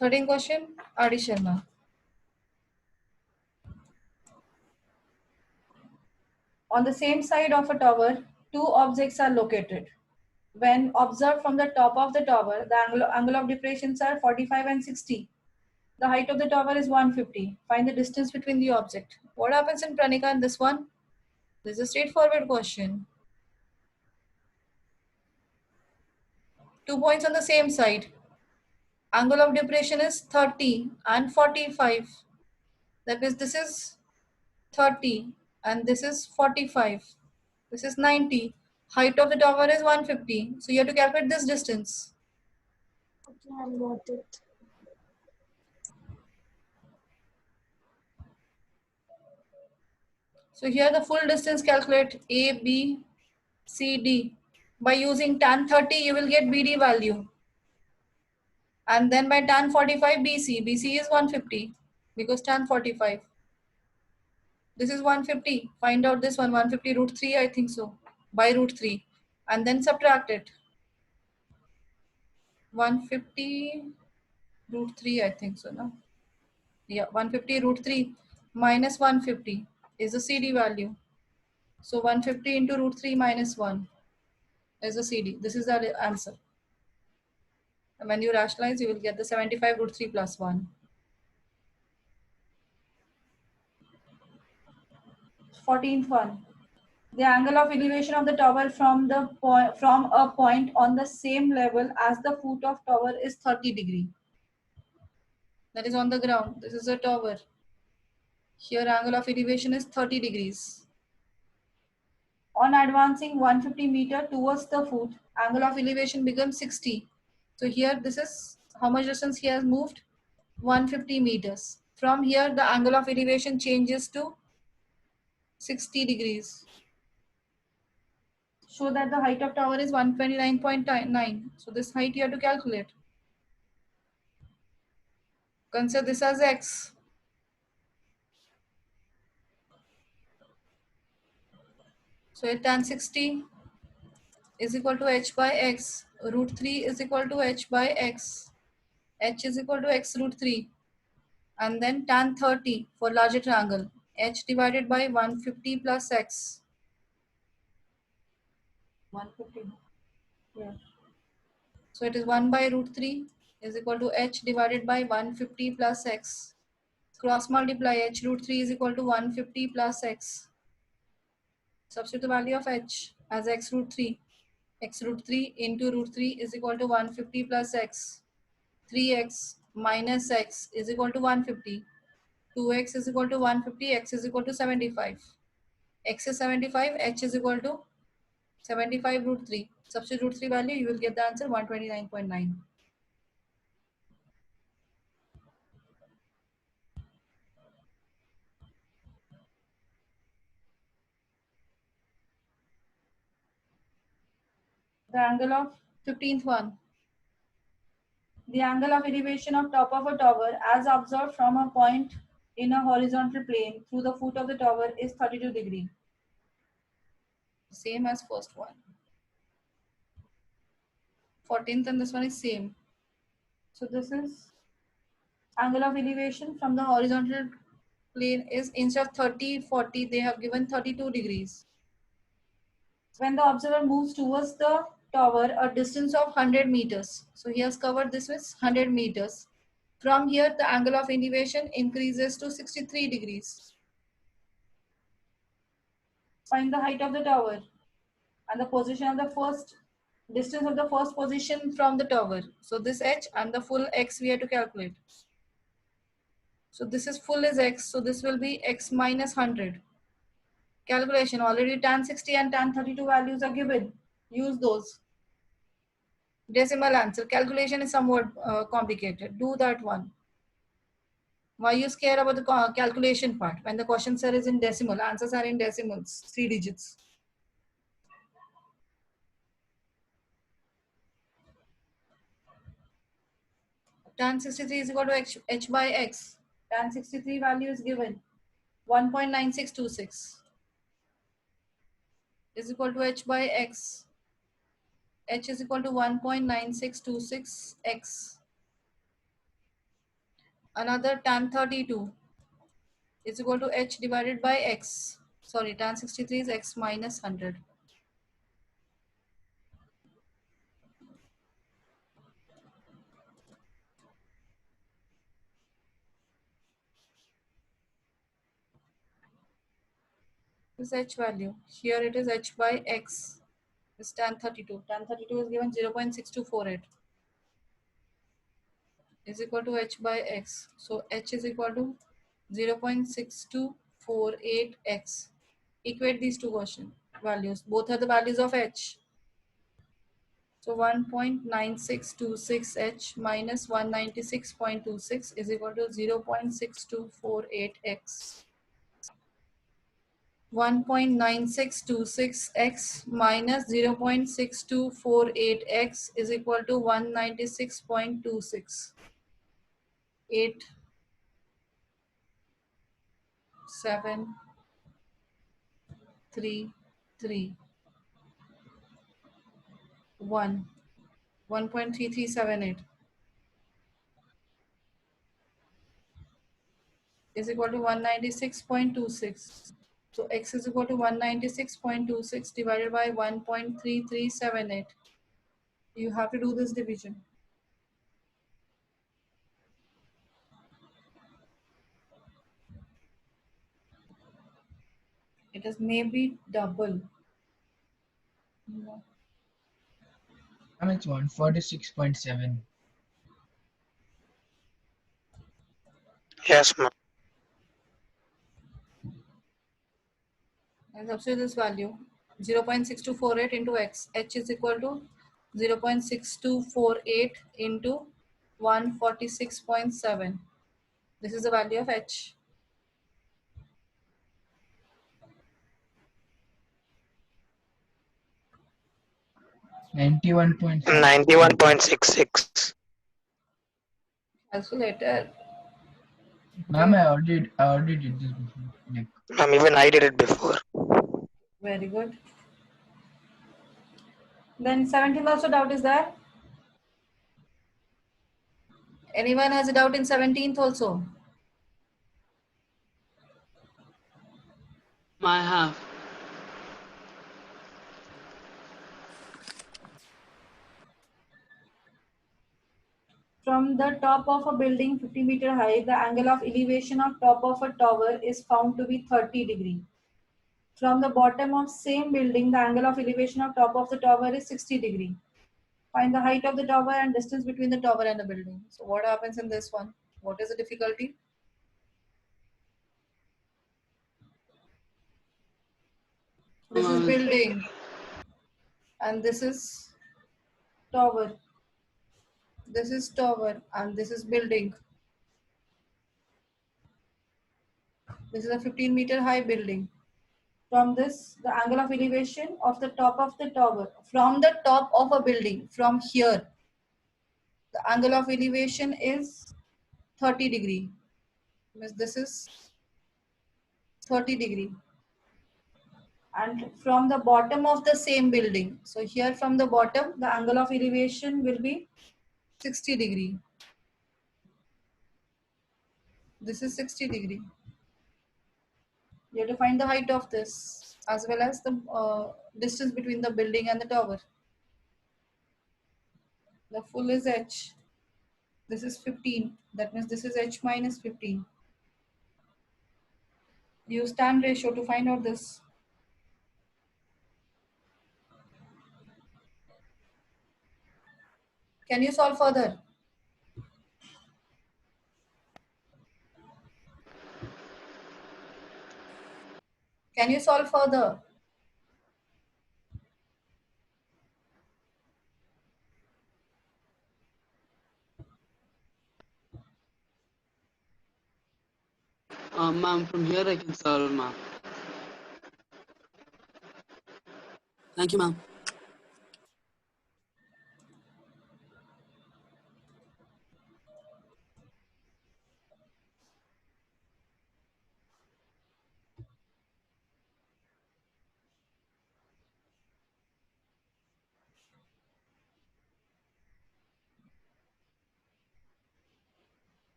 13th question, Adi Sharma. On the same side of a tower, two objects are located. When observed from the top of the tower, the angle of depressions are 45 and 60. The height of the tower is 150. Find the distance between the object. What happens in Pranika in this one? This is a straightforward question. 2 points on the same side. Angle of depression is 30 and 45. That means this is 30 and this is 45. This is 90. Height of the tower is 150. So you have to calculate this distance. Okay, I got it. So here the full distance calculate A, B, C, D. By using tan 30 you will get BD value. And then by tan 45 BC. BC is 150 because tan 45. This is 150. Find out this one 150 root 3 I think so. By root 3. And then subtract it. 150 root 3 I think so. No? Yeah, 150 root 3 minus 150 is the CD value. So 150 into root 3 minus 1 is the CD. This is the answer. And when you rationalize, you will get the 75 root 3 plus 1. 14th one. The angle of elevation of the tower from a point on the same level as the foot of tower is 30 degree. That is on the ground. This is a tower. Here angle of elevation is 30 degrees. On advancing 150 meter towards the foot, angle of elevation becomes 60. So here this is how much distance he has moved? 150 meters. From here the angle of elevation changes to 60 degrees. Show that the height of tower is 129.9. So this height you have to calculate. Consider this as x. So tan 60 is equal to h by x. Root 3 is equal to h by x. H is equal to x root 3. And then tan 30 for larger triangle. H divided by 150 plus x. 150. Yeah. So it is 1 by root 3 is equal to h divided by 150 plus x. Cross multiply h root 3 is equal to 150 plus x. Substitute the value of h as x root 3. X root 3 into root 3 is equal to 150 plus x. 3x minus x is equal to 150. 2x is equal to 150, x is equal to 75. X is 75, h is equal to 75 root 3. Substitute root 3 value, you will get the answer 129.9. The angle of 15th one. The angle of elevation of top of a tower as observed from a point in a horizontal plane through the foot of the tower is 32 degree. Same as first one. 14th and this one is same. So this is angle of elevation from the horizontal plane is instead of 30, 40, they have given 32 degrees. When the observer moves towards the tower a distance of 100 meters. So he has covered this with 100 meters. From here, the angle of elevation increases to 63 degrees. Find the height of the tower and the position of the first distance of the first position from the tower. So this h and the full x we have to calculate. So this is full is x. So this will be x minus 100. Calculation already tan 60 and tan 32 values are given. Use those. Decimal answer. Calculation is somewhat complicated. Do that one. Why you scared about the calculation part? When the question sir is in decimal, answers are in decimals, 3 digits. Tan 63 is equal to h by x. Tan 63 value is given 1.9626 is equal to h by x. H is equal to 1.9626 x. another tan 32 is equal to h divided by x. Sorry, tan 63 is x minus 100. This h value. Here it is h by x. Is tan 32. Tan 32 is given 0.6248 is equal to h by x. So h is equal to 0.6248x. Equate these two question values. Both are the values of h. So 1.9626h minus 196.26 is equal to 0.6248x. 1.9626x minus 0.6248x is equal to 196.26. 8, 7, 3, 3, 1. 1.3378 is equal to 196.26. So x is equal to 196.26 divided by 1.3378. You have to do this division. It is maybe double. No. Ma'am, it's 146.7. Yes, ma'am. And substitute this value 0.6248 into x. H is equal to 0.6248 into 146.7. This is the value of h. 91.6. 91.66. Calculator. Ma'am, I already did this before. Like, Ma'am, even I did it before. Very good. Then 17th also doubt is there? Anyone has a doubt in 17th also? I have. From the top of a building 50-meter high, the angle of elevation of top of a tower is found to be 30 degree. From the bottom of same building, the angle of elevation of top of the tower is 60 degree. Find the height of the tower and distance between the tower and the building. So what happens in this one? What is the difficulty? This is building and this is tower. This is tower and this is building. This is a 15-meter high building. From this, the angle of elevation of the top of the tower, from the top of a building, from here, the angle of elevation is 30 degree. This is 30 degree. And from the bottom of the same building, so here from the bottom, the angle of elevation will be 60 degree. This is 60 degree. You have to find the height of this as well as the distance between the building and the tower. The full is h. This is 15. That means this is h minus 15. Use tan ratio to find out this. Can you solve further? Can you solve further? Ma'am, from here I can solve, ma'am. Thank you, ma'am.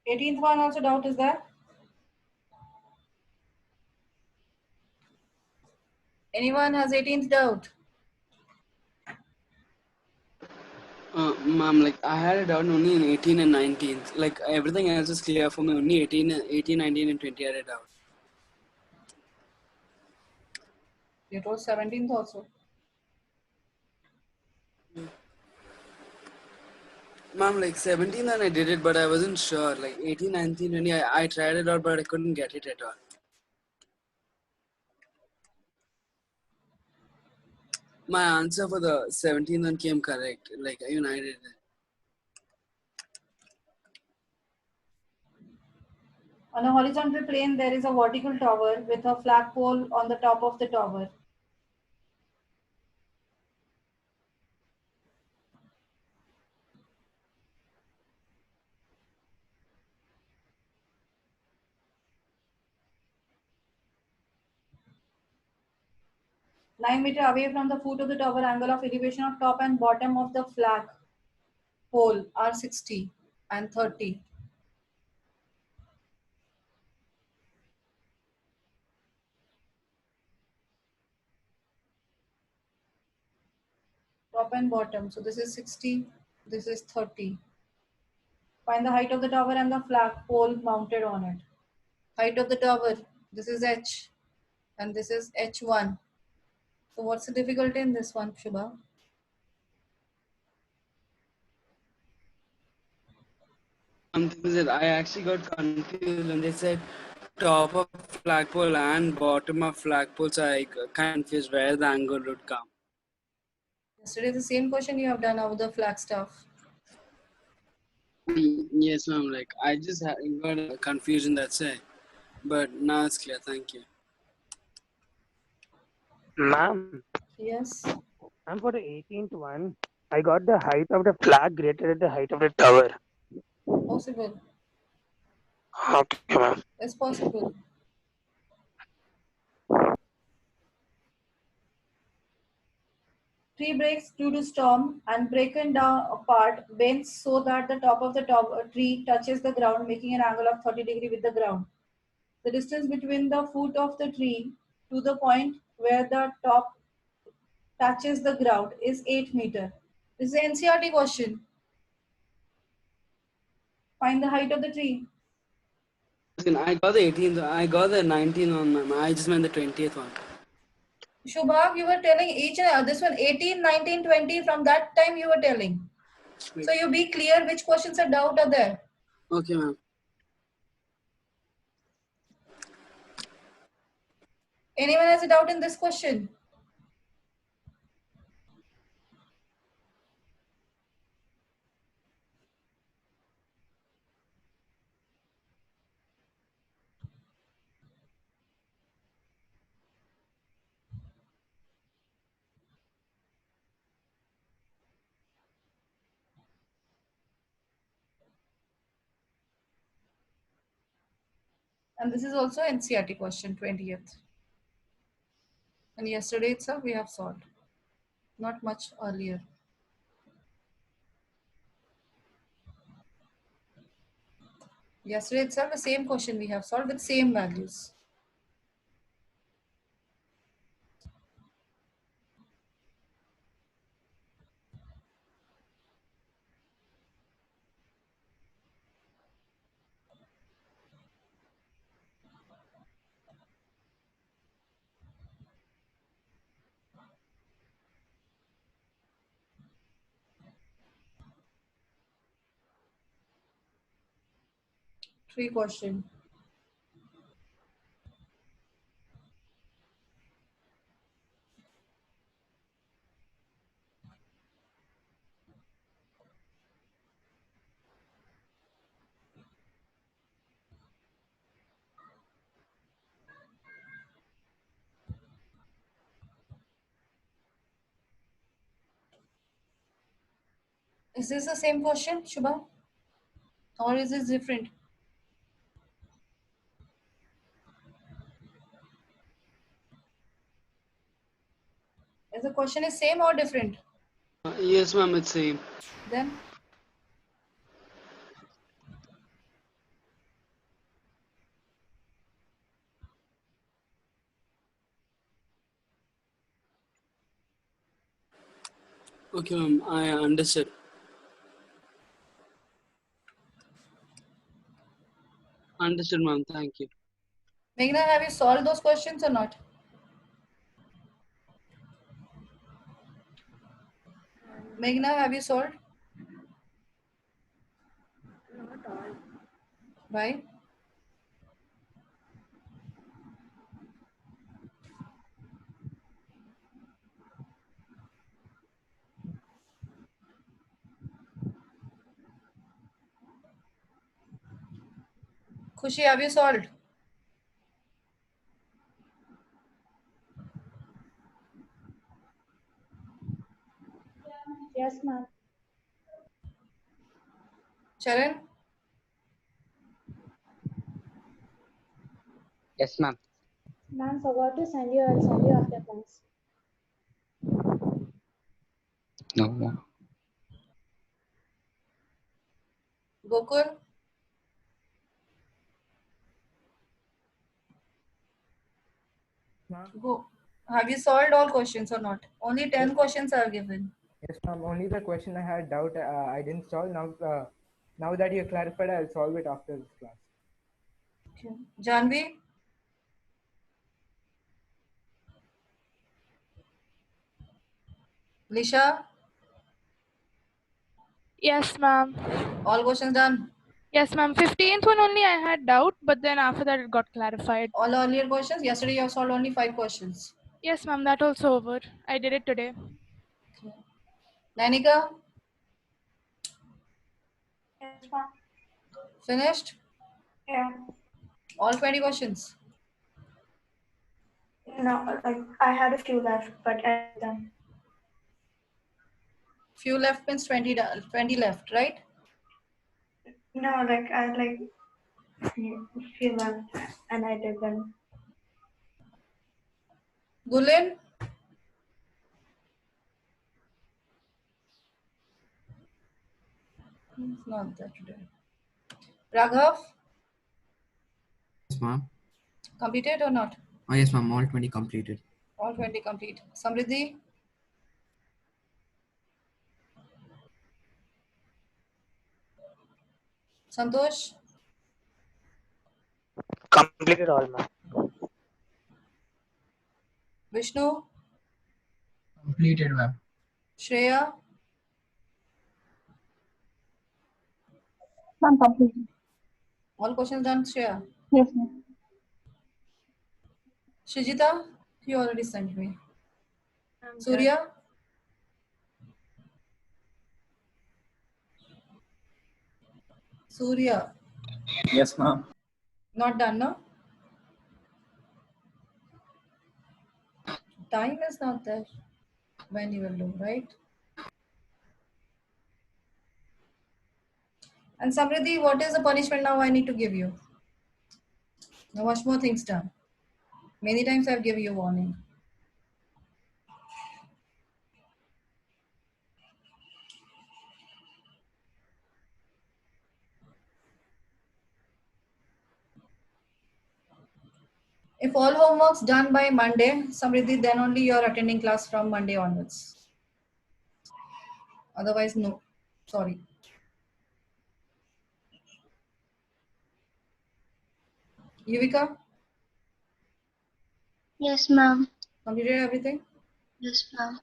18th one also doubt is there? Anyone has 18th doubt? Ma'am, like I had a doubt only in 18 and 19. Like everything else is clear for me. Only 18, 19 and 20 I had a doubt. You told 17th also. Ma'am, like 17 and I did it, but I wasn't sure. Like 18, 19, 20, I tried it out, but I couldn't get it at all. My answer for the 17th one came correct. Like even I did it. On a horizontal plane, there is a vertical tower with a flagpole on the top of the tower. (9 meters away from the foot of the tower, angle of elevation of top and bottom of the flag pole are 60 and 30. Top and bottom. So this is 60, this is 30. Find the height of the tower and the flag pole mounted on it. Height of the tower, this is H and this is H1. So what's the difficulty in this one, Shubha? Thing is that I actually got confused when they said top of flagpole and bottom of flagpole. So I got confused where the angle would come. Yesterday the same question you have done of the flag stuff. Yes, ma'am. Like I just got a confusion. That's it. But now it's clear. Thank you. Ma'am, Yes, ma'am, for the 18th one, I got the height of the flag greater than the height of the tower. possible. Okay, ma'am. It's possible. Tree breaks due to storm and broken down apart, bends so that the top of the tree touches the ground, making an angle of 30 degrees with the ground. The distance between the foot of the tree to the point where the top touches the ground is 8 meters. This is an NCRT question. Find the height of the tree. I got the 18th. I got the 19th one, ma'am. I just meant the 20th one. Shubham, you were telling each and this one 18, 19, 20 from that time you were telling. So you be clear which questions are doubt are there. Okay, ma'am. Anyone has a doubt in this question? And this is also NCRT question 20th. And yesterday itself we have solved. Not much earlier. Yesterday itself the same question we have solved with same values. Three question. Is this the same question, Shubha? Or is this different? Is the question is same or different? Yes, ma'am. It's same. Then Okay, ma'am. I understood. Understood, ma'am. Thank you. Meghna, have you solved those questions or not? Meghna, have you solved? Not all. Why? Khushi, have you solved? Yes, ma'am. Charan? Yes, ma'am. Ma'am, forgot to send you. I'll send you after class. No, ma'am. Gokul? Ma'am. Go. Have you solved all questions or not? Only 10 questions are given. Yes, ma'am. Only the question I had doubt I didn't solve. Now that you clarified, I'll solve it after this class. Okay. Janvi? Lisha? Yes, ma'am. All questions done? Yes, ma'am. 15th one only I had doubt, but then after that it got clarified. All earlier questions? Yesterday you have solved only 5 questions. Yes, ma'am. That also over. I did it today. Okay. Nanika? Yes, ma'am. Finished? Yeah. All 20 questions? No, like I had a few left, but I did them. Few left means 20, 20 left, right? No, like I had like few left, and I did them. Gulin? It's not there today. Raghav? Yes, ma'am. Completed or not? Oh, yes, ma'am. All 20 completed. All 20 complete. Samriddhi? Santosh? Completed all, ma'am. Vishnu? Completed, ma'am. Shreya? Ma'am, completed. All questions done, Shreya? Yes, ma'am. Shijita? You already sent me. I'm done. Surya? Surya? Yes, ma'am. Not done, no? Time is not there when you will do, right? And Samriddhi, what is the punishment now I need to give you? Now much more things done. Many times I've given you warning. If all homework's done by Monday, Samriddhi, then only you're attending class from Monday onwards. Otherwise, no. Sorry. Yuvika, Yes, ma'am. completed everything? Yes, ma'am.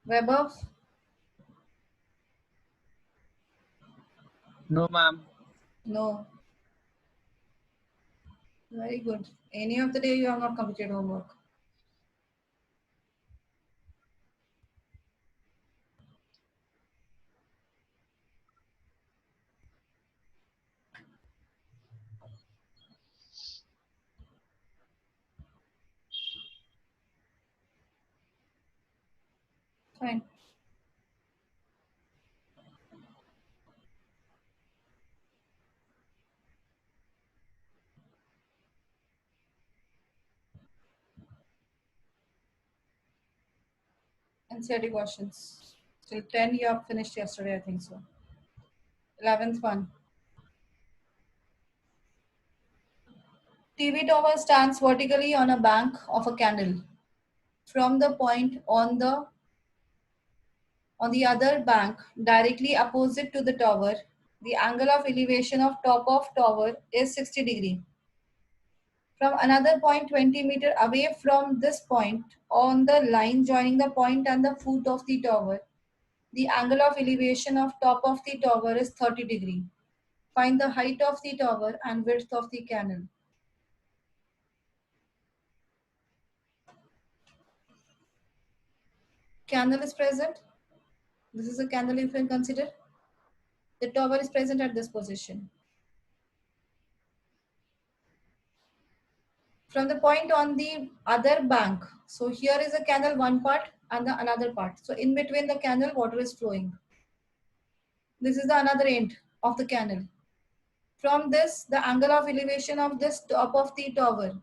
Vaibhav, No, ma'am. no. Very good. Any of the day you have not completed homework. Fine. NCERT questions. Till 10 you have finished yesterday, I think so. 11th one. TV tower stands vertically on a bank of a canal. From the point on the on the other bank directly opposite to the tower, the angle of elevation of top of tower is 60 degree. From another point 20 meter away from this point on the line joining the point and the foot of the tower, the angle of elevation of top of the tower is 30 degree. Find the height of the tower and width of the canal. Canal is present. This is a canal if you consider. The tower is present at this position. From the point on the other bank, so here is a canal one part and the another part. So in between the canal, water is flowing. This is the another end of the canal. From this, the angle of elevation of this top of the tower.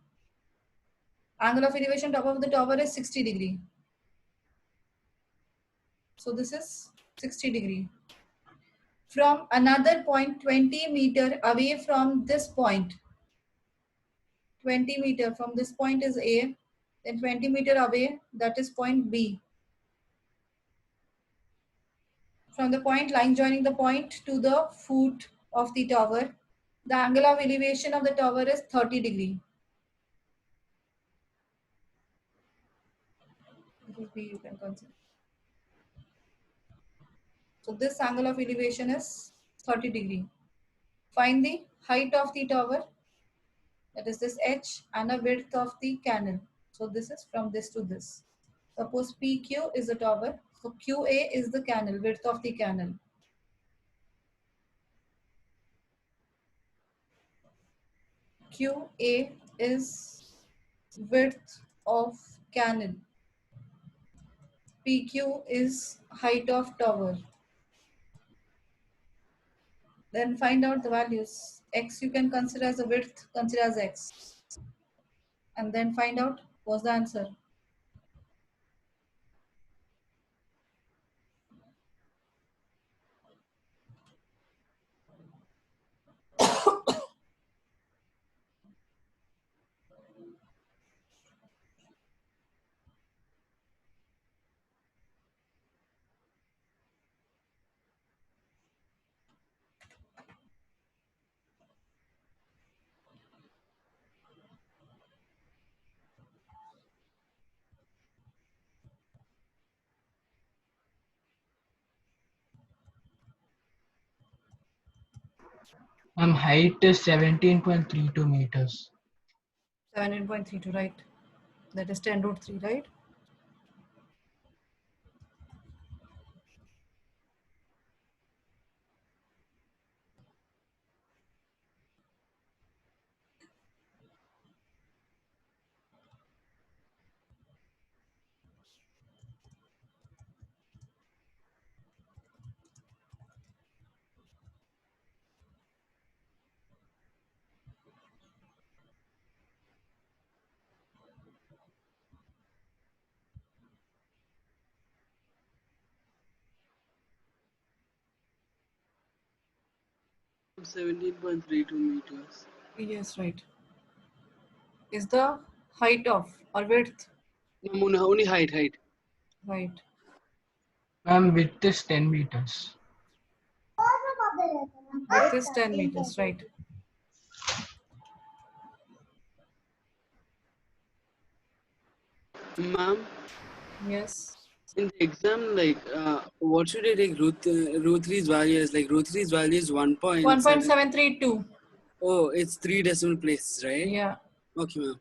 Angle of elevation top of the tower is 60 degree. So this is 60 degree. From another point 20 meter away from this point, 20 meter from this point is A, then 20 meter away, that is point B. From the point line joining the point to the foot of the tower, the angle of elevation of the tower is 30 degree. This is B, you can consider. So this angle of elevation is 30 degree. Find the height of the tower, that is this H, and the width of the canal. So this is from this to this. Suppose PQ is the tower, so QA is the canal, width of the canal. QA is width of canal. PQ is height of tower. Then find out the values. X you can consider as the width, consider as X. And then find out what's the answer. Height is 17.32 meters. 17.32, right? That is 10 root 3, right? From 17.32 meters. Yes, right. Is the height of or width? No, only height. Right. Width is 10 meters. Width is 10 meters, right? Ma'am, Yes. in the exam, like, what should I take? Root 3's value is like root 3's value is 1.7. 1.732. Oh, it's 3 decimal places, right? Yeah. Okay, ma'am.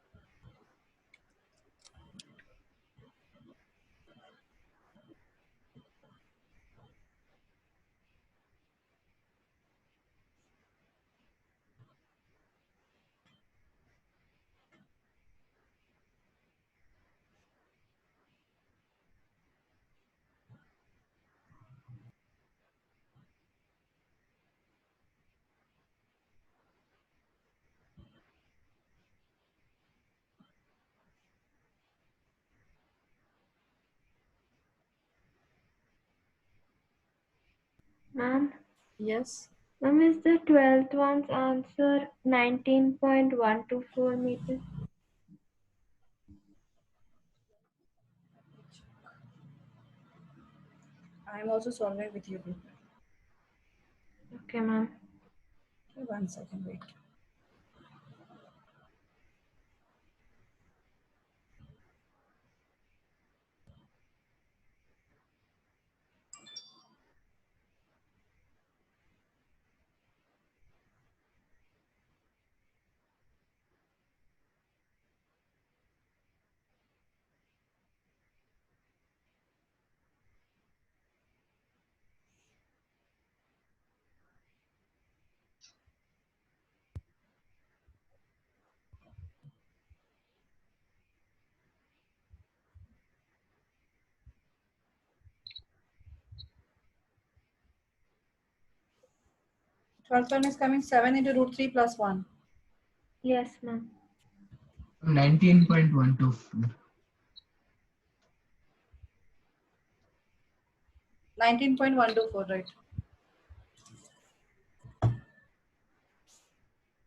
Ma'am, Yes. ma'am, is the 12th one's answer 19.124 meters? I'm also solving with you people. Okay, ma'am. Okay, 1 second, wait. Twelfth one is coming 7 into root 3 plus 1. Yes, ma'am. 19.12. 19.124, right?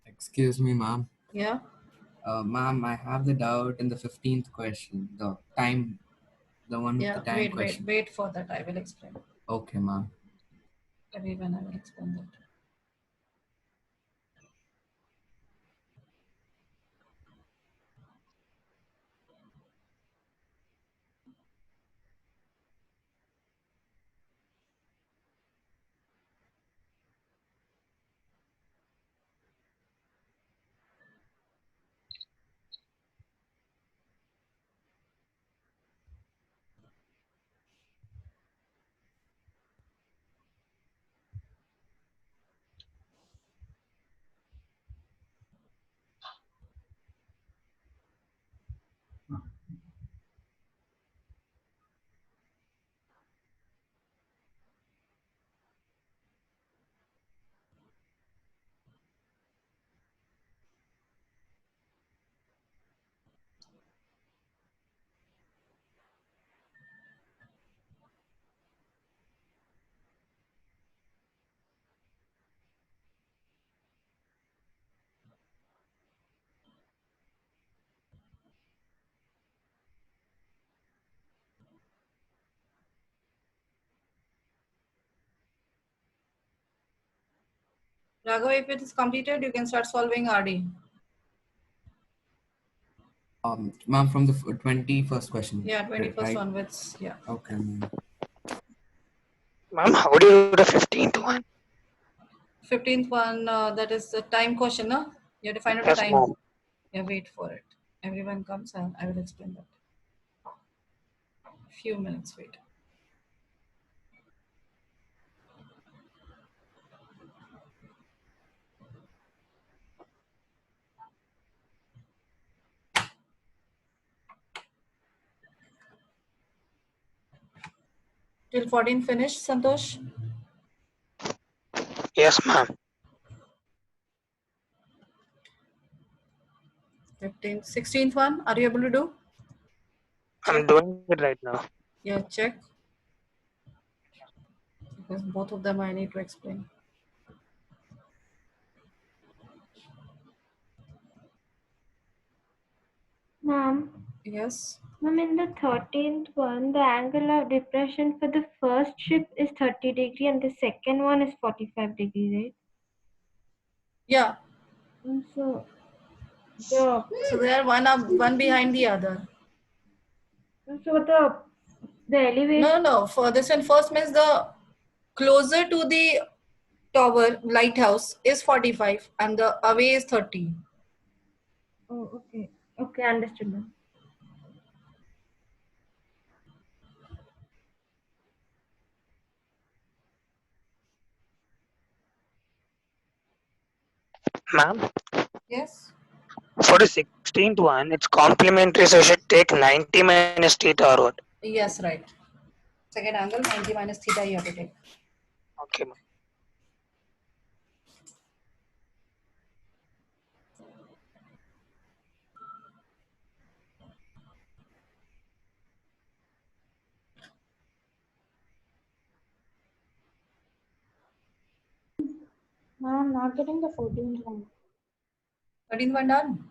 Excuse me, ma'am. Yeah. Ma'am, I have the doubt in the 15th question. The time, the one with Yeah, the time wait question. for that. I will explain. Okay, ma'am. Everyone, I will explain that. Raghav, if it is completed, you can start solving RD. Ma'am, from the 21st question. Yeah, 21st right? onwards. Yeah. Okay, ma'am. Ma'am, how do you do the 15th one? 15th one, that is the time question, no? You have to find out the Yes, time. ma'am. Yeah, wait for it. Everyone comes and I will explain that. Few minutes, wait. Till 14 finished, Santosh? Yes, ma'am. 15th, 16th one, are you able to do? I'm doing it right now. Yeah, check. Because both of them I need to explain. Ma'am. Yes. Ma'am, in the 13th one, the angle of depression for the first ship is 30 degree and the second one is 45 degree, right? Yeah. So they are one behind the other. The elevation. No. For this one, first means the closer to the tower lighthouse is 45 and the away is 30. Oh, okay. Okay, understood, ma'am. Ma'am, Yes. for the 16th one, it's complementary, so I should take 90 minus theta or what? Yes, right. Second angle 90 minus theta you have to take. Okay, ma'am. No, I'm not getting the 14th one. 13th one done.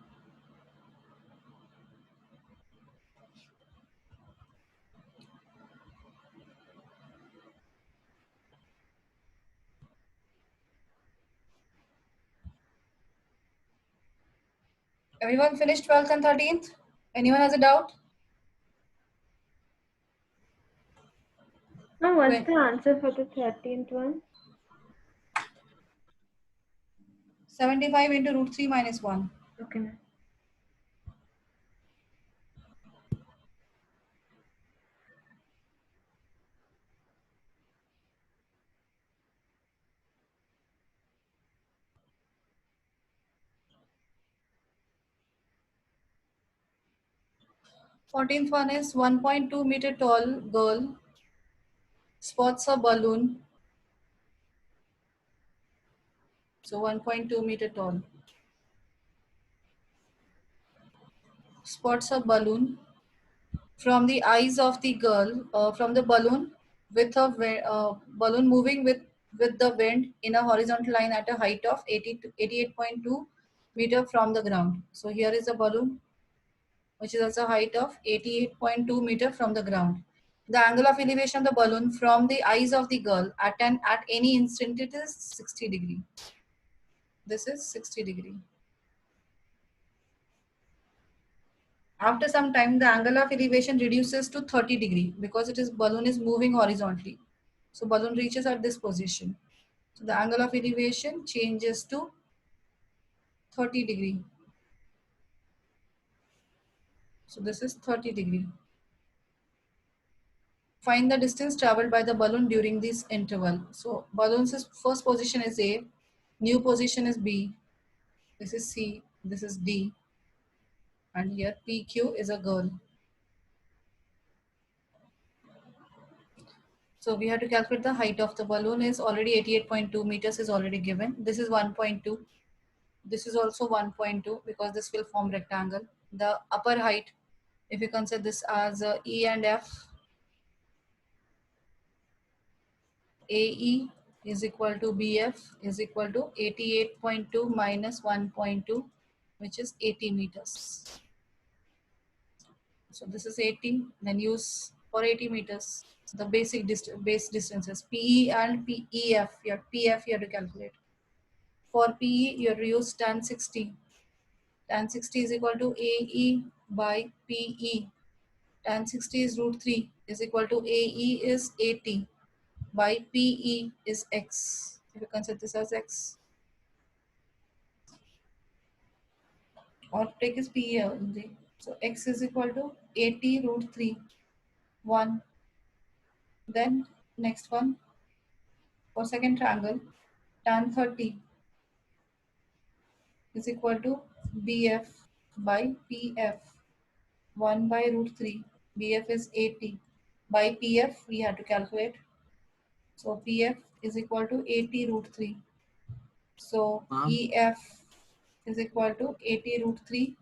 Everyone finished 12th and 13th? Anyone has a doubt? Now, what's When the answer for the 13th one? 75 into root 3 minus 1. Okay, ma'am. Fourteenth one is 1.2 meter tall girl spots a balloon. So 1.2 meter tall. Spots a balloon from the eyes of the girl, from the balloon with a balloon moving with the wind in a horizontal line at a height of 80 to 88.2 meter from the ground. So here is a balloon which is also a height of 88.2 meter from the ground. The angle of elevation of the balloon from the eyes of the girl at any instant it is 60 degree. This is 60 degree. After some time, the angle of elevation reduces to 30 degree because it is balloon is moving horizontally. So balloon reaches at this position. So the angle of elevation changes to 30 degree. So this is 30 degree. Find the distance traveled by the balloon during this interval. So balloon's first position is A, new position is B, this is C, this is D, and here PQ is a girl. So we have to calculate the height of the balloon is already 88.2 meters is already given. This is 1.2. This is also 1.2 because this will form rectangle. The upper height, if you consider this as E and F, AE is equal to BF is equal to 88.2 minus 1.2, which is 80 meters. So this is 80, then use for 80 meters the basic base distances PE and PEF. Your PF you have to calculate. For PE you have to use tan 60. Tan 60 is equal to AE by PE. Tan 60 is root 3 is equal to AE is 80 by PE is X. If you consider this as X. Or take is PE only. So X is equal to 80 root 3, 1. Then next one for second triangle, tan 30 is equal to BF by PF, 1 by root 3. BF is 80 by PF we have to calculate. So PF is equal to 80 root 3. So EF is equal to 80 root 3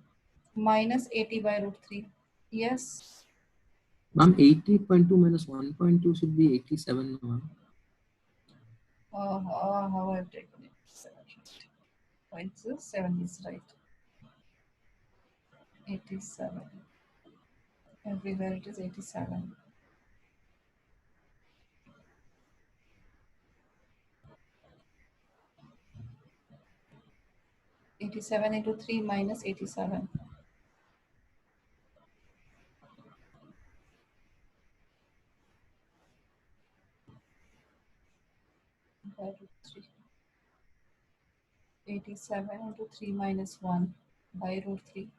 minus 80 by root 3. Yes. Ma'am, 80.2 minus 1.2 should be 87, ma'am. How I've taken it. 7 is right. 87. Everywhere it is 87. (87 into 3 minus 87). By root 3. 87 into 3 minus 1 by root 3.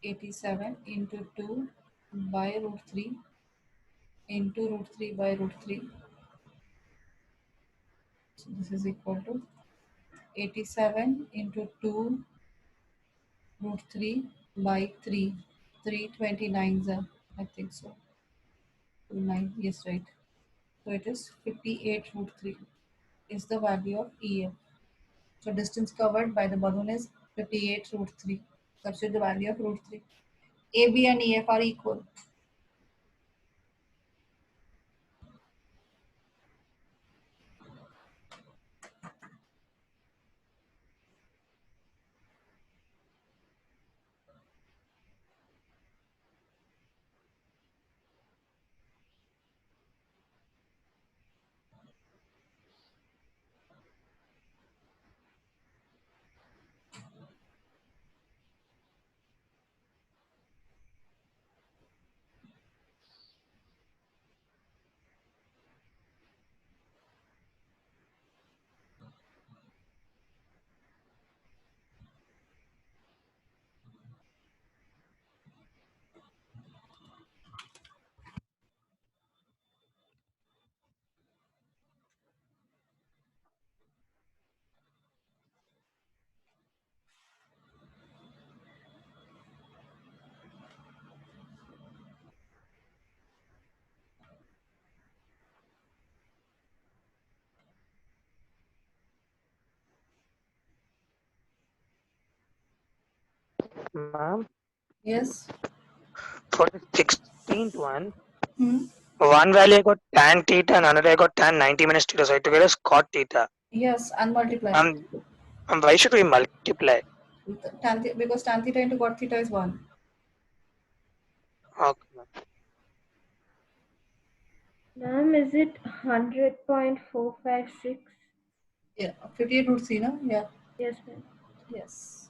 87 into 2 by root 3 into root 3 by root 3. So this is equal to 87 into 2 root 3 by 3. 329s, I think so. 29, yes, right. So it is 58 root 3 is the value of EF. So distance covered by the balloon is 58 root 3. Substitute the value of root 3. AB and EF are equal. Ma'am, Yes. for the 16th one, Hmm. one value I got tan theta and another I got tan 90 minus theta. So I took it as cot theta. Yes, and multiply. Why should we multiply? Because tan theta into cot theta is 1. Okay, ma'am. Ma'am, is it 100.456? Yeah, 58 root 3, no? Yeah. Yes, ma'am. Yes.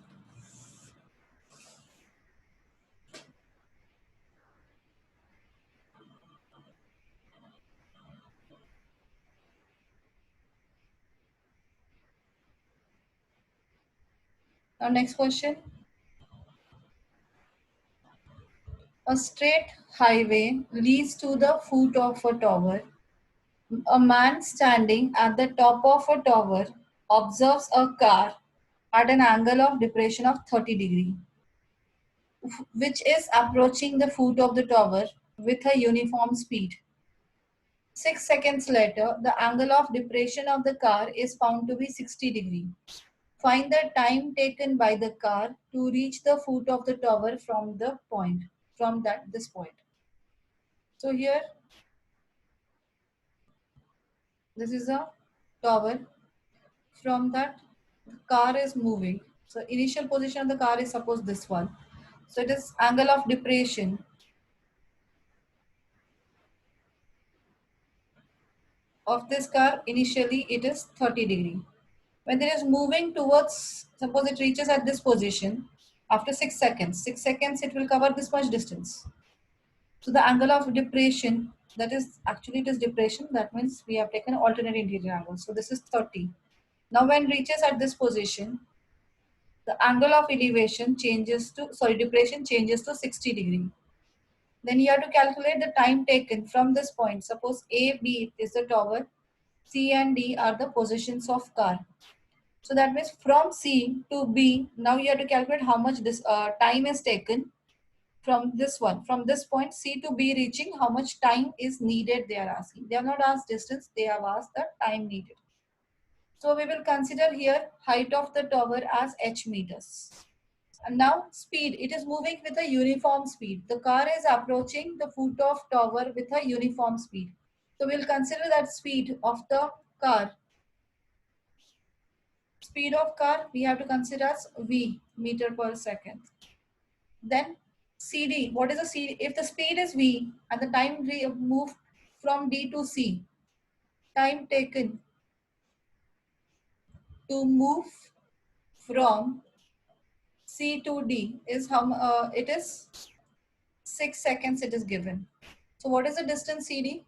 Now next question. A straight highway leads to the foot of a tower. A man standing at the top of a tower observes a car at an angle of depression of 30 degree, which is approaching the foot of the tower with a uniform speed. 6 seconds later, the angle of depression of the car is found to be 60 degree. Find the time taken by the car to reach the foot of the tower from this point. So here, this is a tower. From that, the car is moving. So initial position of the car is suppose this one. So it is angle of depression of this car. Initially, it is 30 degree. When it is moving towards, suppose it reaches at this position after 6 seconds. 6 seconds, it will cover this much distance. So the angle of depression, that is actually it is depression. That means we have taken alternate interior angle. So this is 30. Now when reaches at this position, the angle of elevation changes to, depression changes to 60 degree. Then you have to calculate the time taken from this point. Suppose A, B is the tower, C and D are the positions of car. So that means from C to B, now you have to calculate how much this time is taken from this one. From this point C to B reaching, how much time is needed they are asking. They have not asked distance, they have asked the time needed. So we will consider here height of the tower as h meters. And now speed, it is moving with a uniform speed. The car is approaching the foot of tower with a uniform speed. So we'll consider that speed of the car. Speed of car we have to consider as v, meter per second. Then CD, what is the CD? If the speed is v and the time moved from D to C, time taken to move from C to D is how it is 6 seconds it is given. So what is the distance CD?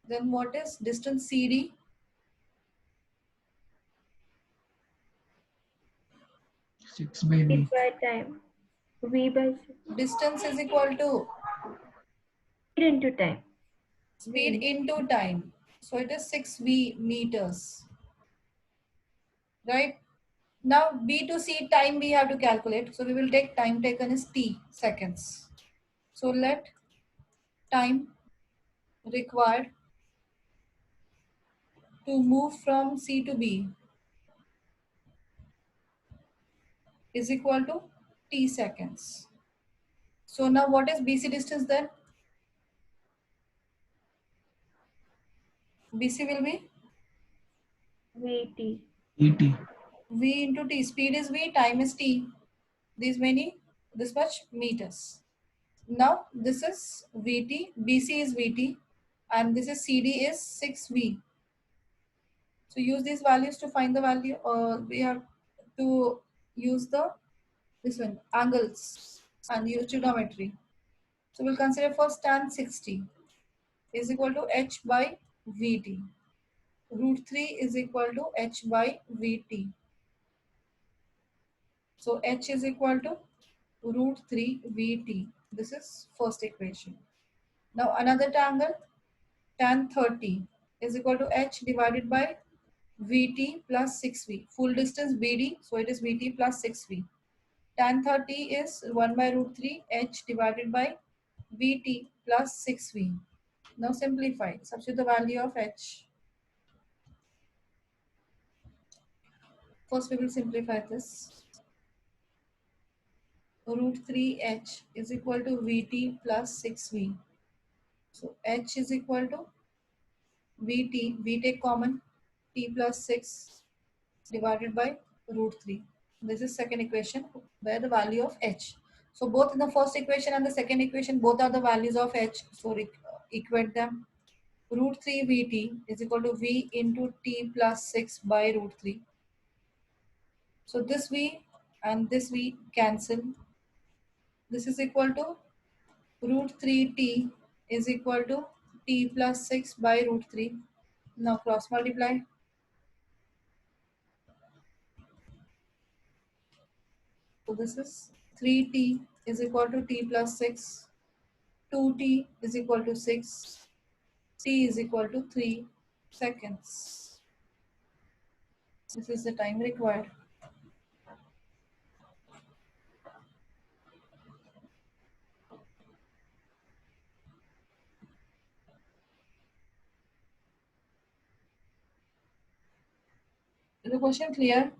Then what is distance CD? 6 by Speed V. by time. V by 6. Distance is equal to Speed into time. speed into time. So it is 6v meters. Right? Now B to C time we have to calculate. So we will take time taken is T seconds. So let time required to move from C to B is equal to T seconds. So now what is BC distance then? BC will be VT. ET. V into T. Speed is V, time is T. This much meters. Now this is VT, BC is VT, and this is CD is 6V. So use these values to find the value. We have to use this one angles and use trigonometry. So we'll consider first tan 60 is equal to H by VT. Root 3 is equal to H by VT. So H is equal to root 3 VT. This is first equation. Now another angle, tan 30 is equal to H divided by VT plus 6V. Full distance BD, so it is VT plus 6V. Tan 30 is 1 by root 3 H divided by VT plus 6V. Now simplify. Substitute the value of H. First, we will simplify this. Root 3h is equal to Vt plus 6v. So h is equal to Vt, v take common, t plus 6 divided by root 3. This is second equation where the value of h. So both in the first equation and the second equation, both are the values of h. So equate them. Root 3 Vt is equal to v into t plus 6 by root 3. So this v and this v cancel. This is equal to root 3t is equal to t plus 6 by root 3. Now cross multiply. So this is 3t is equal to t plus 6. 2t is equal to 6. T is equal to 3 seconds. This is the time required. Is the question clear?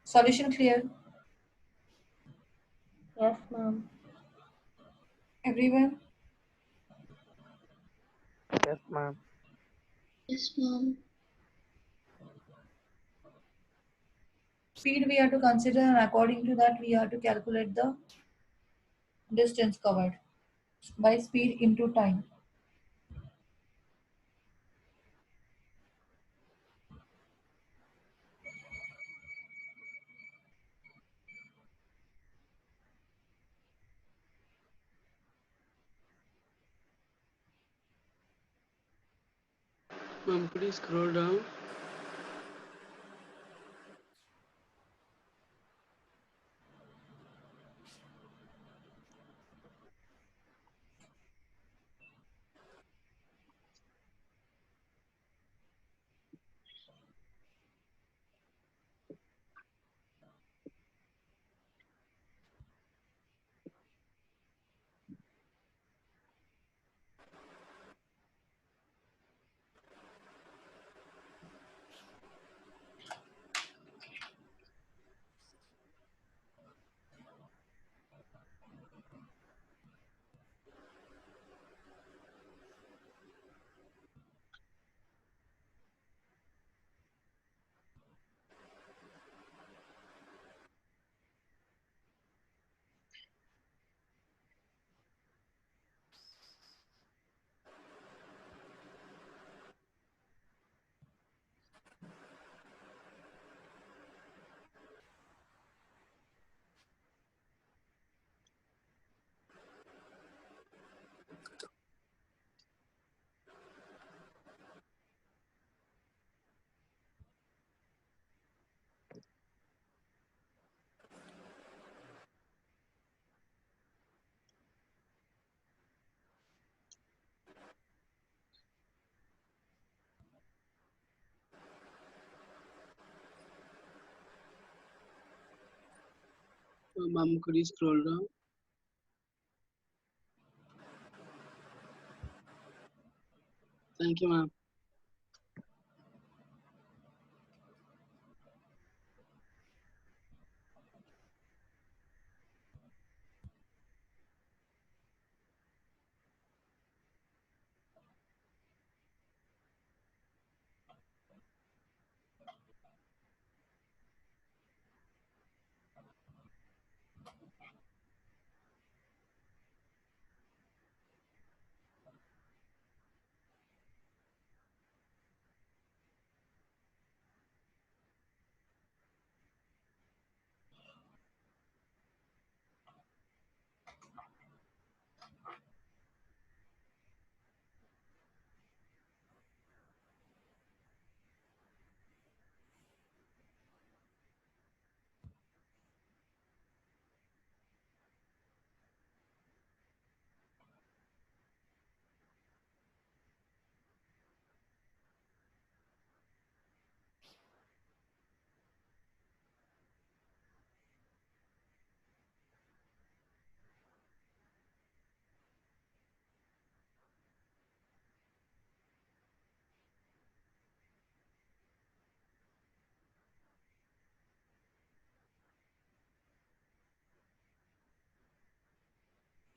Solution clear? Yes, ma'am. Everyone? Yes, ma'am. Yes, ma'am. Speed we have to consider, and according to that we have to calculate the distance covered by speed into time. Could you scroll down? Ma'am, could you scroll down? Thank you, ma'am.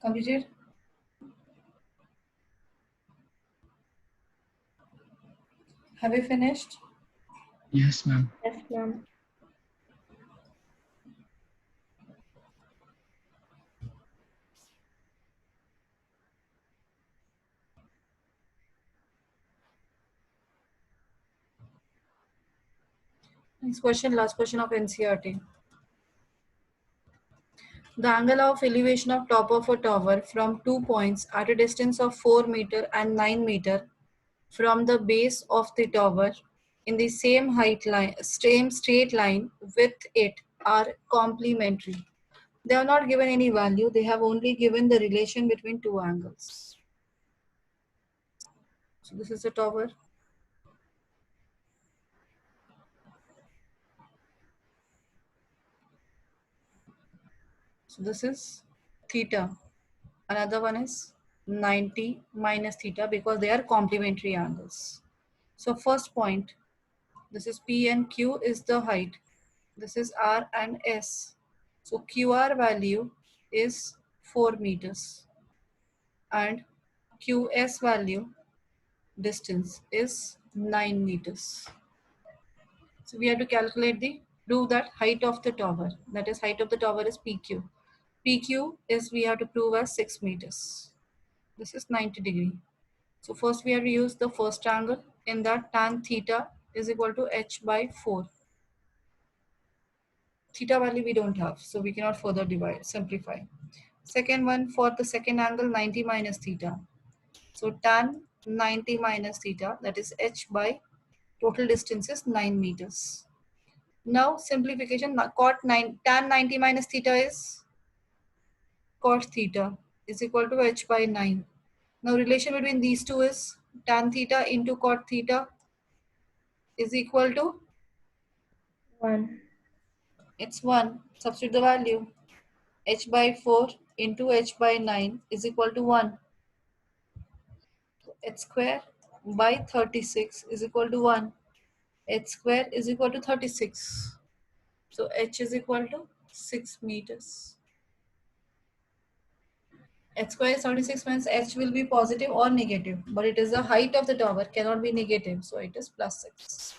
Completed? Have you finished? Yes, ma'am. Yes, ma'am. Next question, last question of NCERT. The angle of elevation of top of a tower from 2 points at a distance of 4 meter and 9 meter from the base of the tower in the same height line, same straight line with it are complementary. They are not given any value. They have only given the relation between two angles. So this is the tower. So this is theta. Another one is 90 minus theta because they are complementary angles. So first point, this is P and Q is the height. This is R and S. So QR value is 4 meters and QS value distance is 9 meters. So we have to calculate prove that height of the tower. That is height of the tower is PQ. PQ is we have to prove as 6 meters. This is 90 degree. So first we have to use the first angle. In that tan theta is equal to h by 4. Theta value we don't have, so we cannot further simplify. Second one, for the second angle, 90 minus theta. So tan 90 minus theta, that is h by total distance is 9 meters. Now simplification, tan 90 minus theta is cot theta is equal to h by 9. Now relation between these two is tan theta into cot theta is equal to 1. It's 1. Substitute the value. H by 4 into h by 9 is equal to 1. H square by 36 is equal to 1. H square is equal to 36. So h is equal to 6 meters. H square is 36 means h will be positive or negative, but it is the height of the tower, cannot be negative, so it is plus 6.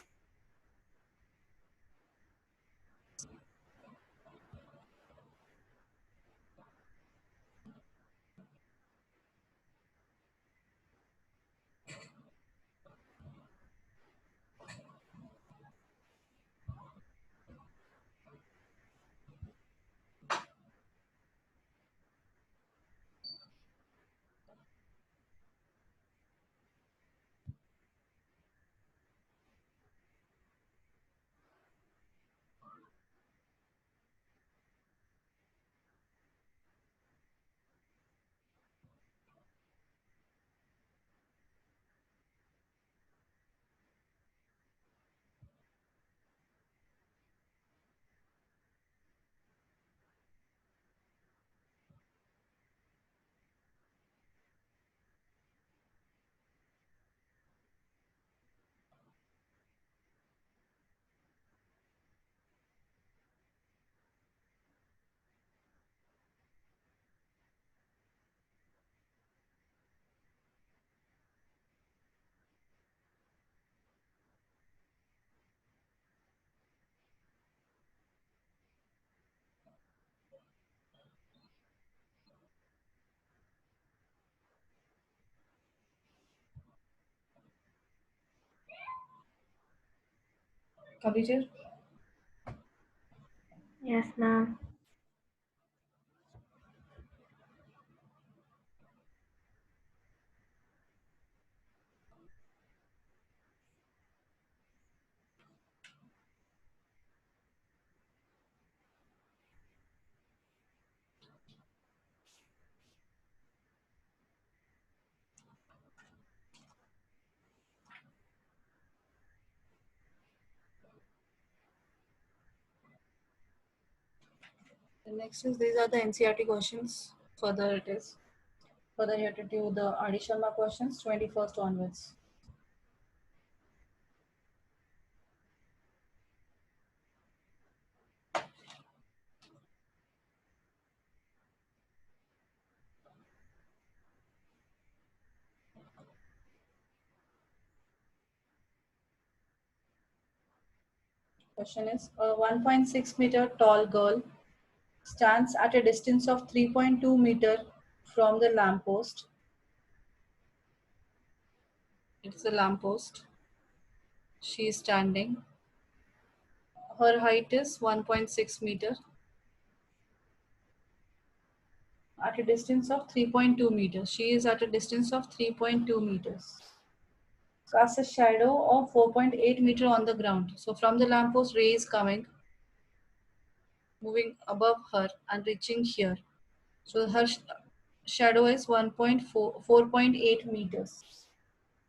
Completed? Yes, ma'am. The next is these are the NCERT questions. Further it is. Further you have to do the additional mark questions 21st onwards. Question is, a 1.6 meter tall girl stands at a distance of 3.2 meter from the lamppost. It's a lamppost. She is standing. Her height is 1.6 meter at a distance of 3.2 meters. She is at a distance of 3.2 meters. Casts a shadow of 4.8 meter on the ground. So from the lamppost, ray is coming, moving above her and reaching here. So her shadow is 4.8 meters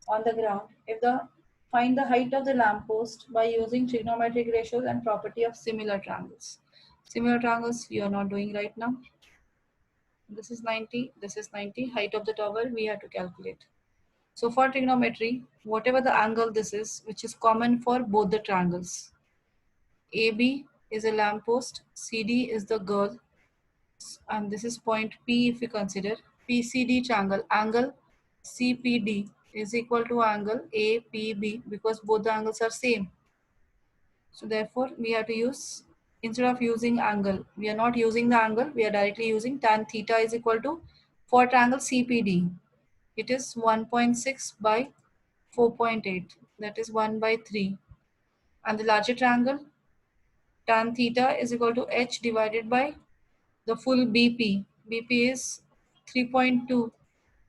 on the ground. Find the height of the lamppost by using trigonometric ratios and property of similar triangles. Similar triangles you are not doing right now. This is 90, this is 90. Height of the tower we have to calculate. So for trigonometry, whatever the angle this is, which is common for both the triangles. AB is a lamppost, CD is the girl, and this is point P if we consider. PCD triangle, angle CPD is equal to angle APB because both the angles are same. So therefore we have to use, instead of using angle, we are not using the angle, we are directly using tan theta is equal to, for triangle CPD, it is 1.6 by 4.8, that is 1 by 3. And the larger triangle, tan theta is equal to H divided by the full BP. BP is 3.2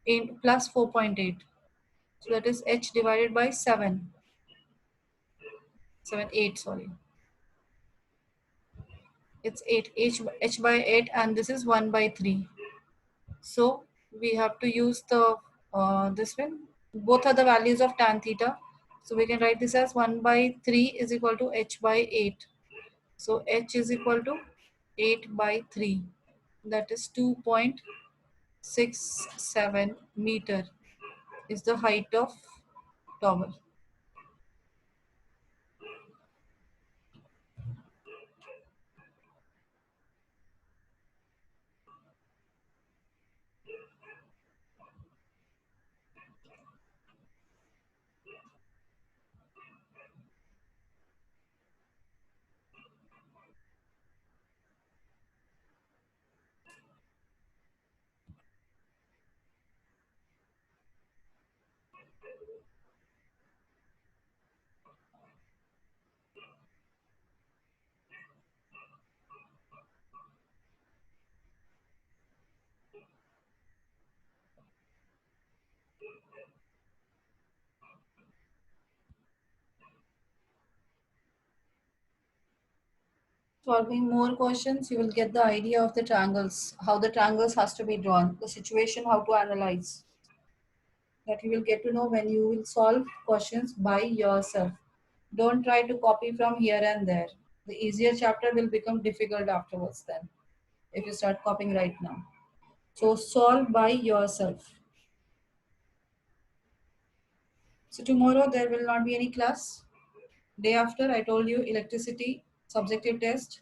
in plus 4.8. So that is H divided by 8, sorry. It's 8, H by 8, and this is 1 by 3. So we have to use the, this one. Both are the values of tan theta. So we can write this as 1 by 3 is equal to H by 8. So H is equal to 8 by 3. That is 2.67 meter is the height of tower. Solving more questions, you will get the idea of the triangles, how the triangles has to be drawn, the situation, how to analyze. That you will get to know when you will solve questions by yourself. Don't try to copy from here and there. The easier chapter will become difficult afterwards then, if you start copying right now. So solve by yourself. So tomorrow there will not be any class. Day after, I told you electricity, subjective test.